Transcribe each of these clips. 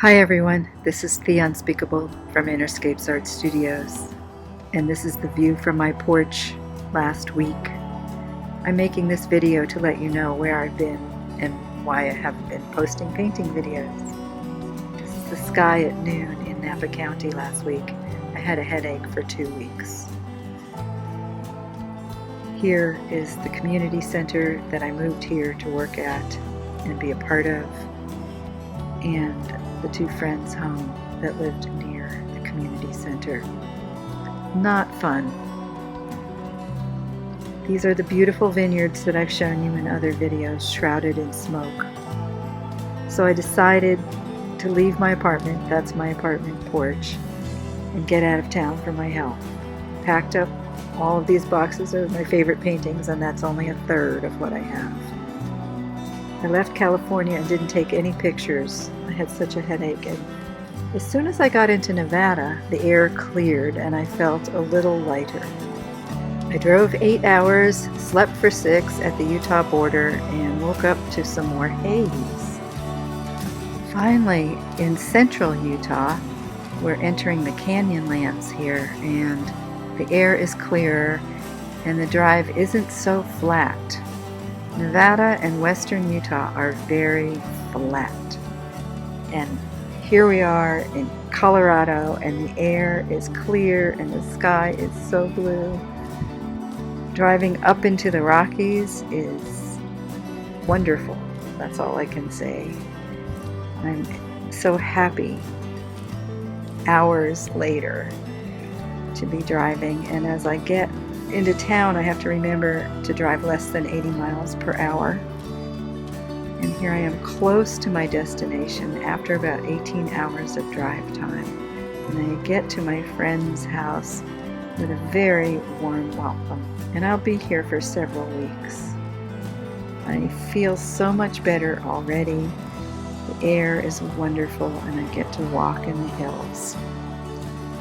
Hi everyone, this is The Unspeakable from Innerscapes Art Studios, and this is the view from my porch last week. I'm making this video to let you know where I've been and why I haven't been posting painting videos. This is the sky at noon in Napa County last week. I had a headache for 2 weeks. Here is the community center that I moved here to work at and be a part of, and the two friends' home that lived near the community center. Not fun. These are the beautiful vineyards that I've shown you in other videos, shrouded in smoke. So I decided to leave my apartment, that's my apartment porch, and get out of town for my health. Packed up all of these boxes of my favorite paintings, and that's only a third of what I have. I left California and didn't take any pictures. I had such a headache, and as soon as I got into Nevada, the air cleared and I felt a little lighter. I drove 8 hours, slept for 6 at the Utah border, and woke up to some more haze. Finally, in central Utah, we're entering the Canyonlands here, and the air is clearer and the drive isn't so flat. Nevada and western Utah are very flat, and here we are in Colorado and the air is clear and the sky is so blue. Driving up into the Rockies is wonderful, that's all I can say. I'm so happy hours later to be driving, and as I get into town I have to remember to drive less than 80 miles per hour. And here I am close to my destination after about 18 hours of drive time. And I get to my friend's house with a very warm welcome. And I'll be here for several weeks. I feel so much better already. The air is wonderful and I get to walk in the hills.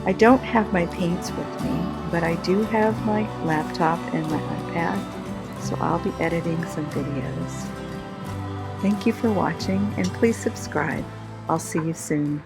I don't have my paints with me, but I do have my laptop and my iPad, so I'll be editing some videos. Thank you for watching, and please subscribe. I'll see you soon.